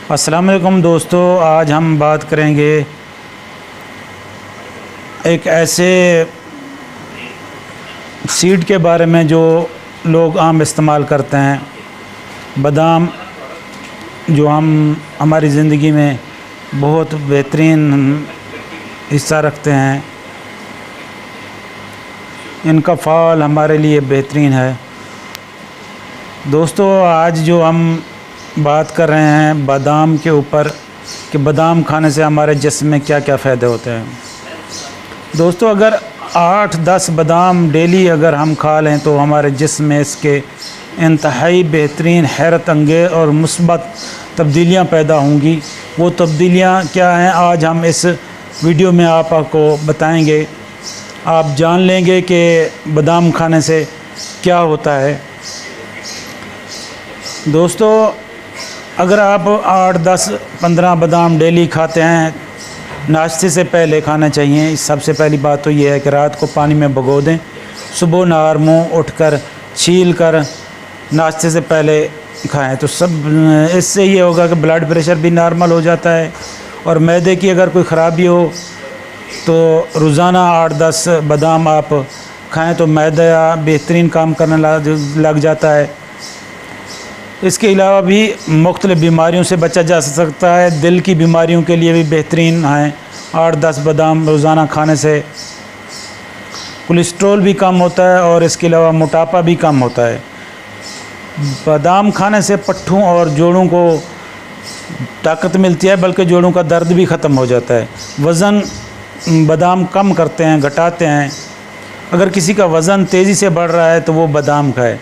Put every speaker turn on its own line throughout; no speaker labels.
अस्सलाम वालेकुम दोस्तों, आज हम बात करेंगे एक ऐसे सीड के बारे में जो लोग आम इस्तेमाल करते हैं। बादाम जो हमारी ज़िंदगी में बहुत बेहतरीन हिस्सा रखते हैं, इनका फल हमारे लिए बेहतरीन है। दोस्तों, आज जो हम बात कर रहे हैं बादाम के ऊपर कि बादाम खाने से हमारे जिस्म में क्या क्या फ़ायदे होते हैं। दोस्तों, अगर 8-10 बादाम डेली अगर हम खा लें तो हमारे जिस्म में इसके इंतहाई बेहतरीन, हैरत अंगेज़ और मुस्बत तब्दीलियाँ पैदा होंगी। वो तब्दीलियाँ क्या हैं, आज हम इस वीडियो में आपको बताएंगे। आप जान लेंगे कि बादाम खाने से क्या होता है। दोस्तों, अगर आप 8-10-15 बादाम डेली खाते हैं, नाश्ते से पहले खाना चाहिए। सबसे पहली बात तो ये है कि रात को पानी में भिगो दें, सुबह नहर मुँह उठकर छील कर नाश्ते से पहले खाएं तो इससे ये होगा कि ब्लड प्रेशर भी नॉर्मल हो जाता है। और मैदे की अगर कोई ख़राबी हो तो रोज़ाना 8-10 बादाम आप खाएं तो मैदा बेहतरीन काम करने लग जाता है। इसके अलावा भी मुख्तलिफ़ बीमारियों से बचा जा सकता है। दिल की बीमारियों के लिए भी बेहतरीन हैं 8-10 बादाम रोज़ाना खाने से। कोलेस्ट्रॉल भी कम होता है और इसके अलावा मोटापा भी कम होता है। बादाम खाने से पट्ठों और जोड़ों को ताकत मिलती है, बल्कि जोड़ों का दर्द भी ख़त्म हो जाता है। वज़न बादाम कम करते हैं, घटाते हैं। अगर किसी का वज़न तेज़ी से बढ़ रहा है तो वो बादाम खाए।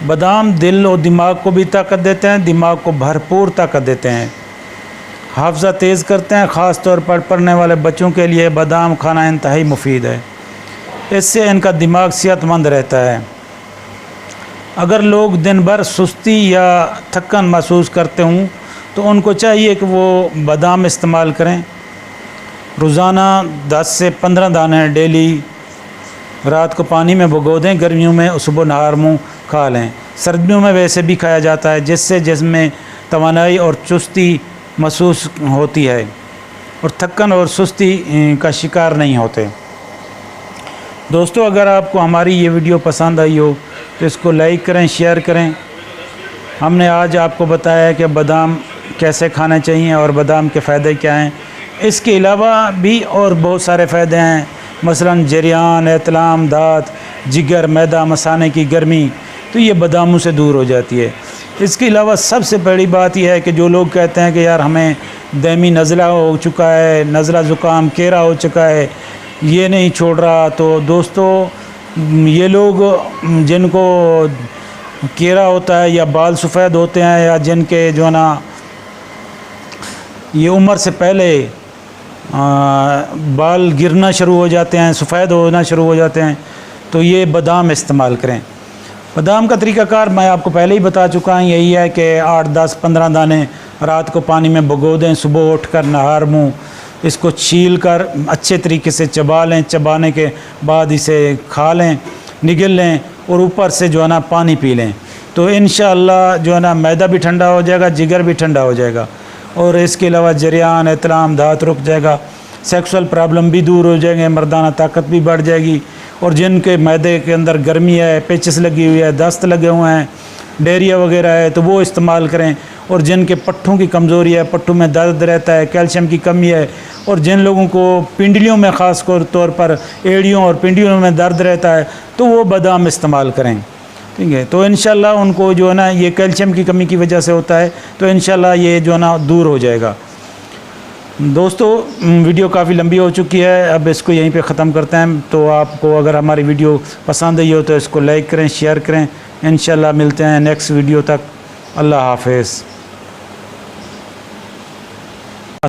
बादाम दिल और दिमाग को भी ताकत देते हैं, दिमाग को भरपूर ताकत देते हैं, हाफ़ज़ा तेज़ करते हैं। ख़ास तौर पर पढ़ने वाले बच्चों के लिए बादाम खाना इंतहाई मुफीद है। इससे इनका दिमाग सेहतमंद रहता है। अगर लोग दिन भर सुस्ती या थकन महसूस करते हों तो उनको चाहिए कि वो बादाम इस्तेमाल करें। रोज़ाना 10 से 15 दाने डेली रात को पानी में भिगो दें। गर्मियों में सुबह नहर मुँह खा लें। सर्दियों में वैसे भी खाया जाता है, जिससे जिस्म में तवानाई और चुस्ती महसूस होती है और थकन और सुस्ती का शिकार नहीं होते। दोस्तों, अगर आपको हमारी ये वीडियो पसंद आई हो तो इसको लाइक करें, शेयर करें। हमने आज आपको बताया कि बादाम कैसे खाने चाहिए और बादाम के फ़ायदे क्या हैं। इसके अलावा भी और बहुत सारे फ़ायदे हैं, मसलन जरियान, एतलाम, दाँत, जिगर, मैदा, मसाने की गर्मी, तो ये बादामों से दूर हो जाती है। इसके अलावा सबसे बड़ी बात यह है कि जो लोग कहते हैं कि यार हमें दायमी नज़ला हो चुका है, नज़ला ज़ुकाम केरा हो चुका है, ये नहीं छोड़ रहा, तो दोस्तों ये लोग जिनको केरा होता है या बाल सफ़ेद होते हैं या जिनके जो है ना ये उम्र से पहले बाल गिरना शुरू हो जाते हैं, सफ़ेद होना शुरू हो जाते हैं, तो ये बादाम इस्तेमाल करें। बादाम का तरीक़ाकार मैं आपको पहले ही बता चुका हूँ। यही है कि 8-10-15 दाने रात को पानी में भिगो दें, सुबह उठकर नहर मुँह इसको छील कर अच्छे तरीके से चबा लें। चबाने के बाद इसे खा लें, निगल लें और ऊपर से जो है ना पानी पी लें, तो इंशाअल्लाह जो है ना मैदा भी ठंडा हो जाएगा, जिगर भी ठंडा हो जाएगा और इसके अलावा जरियान, एतलाम, दाँत रुक जाएगा, सेक्सुअल प्रॉब्लम भी दूर हो जाएंगे, मर्दाना ताकत भी बढ़ जाएगी। और जिनके मैदे के अंदर गर्मी है, पेचिस लगी हुई है, दस्त लगे हुए हैं, डायरिया वगैरह है, तो वो इस्तेमाल करें। और जिनके पट्ठों की कमज़ोरी है, पट्ठों में दर्द रहता है, कैल्शियम की कमी है, और जिन लोगों को पिंडलियों में ख़ास तौर पर एड़ियों और पिंडलियों में दर्द रहता है, तो वो बादाम इस्तेमाल करें। ठीक है, तो इंशाल्लाह उनको जो है ना ये कैल्शियम की कमी की वजह से होता है, तो इंशाल्लाह ये जो है ना दूर हो जाएगा। दोस्तों, वीडियो काफ़ी लंबी हो चुकी है, अब इसको यहीं पे ख़त्म करते हैं। तो आपको अगर हमारी वीडियो पसंद आई हो तो इसको लाइक करें, शेयर करें। इंशाल्लाह मिलते हैं नेक्स्ट वीडियो तक। अल्लाह हाफ़िज़।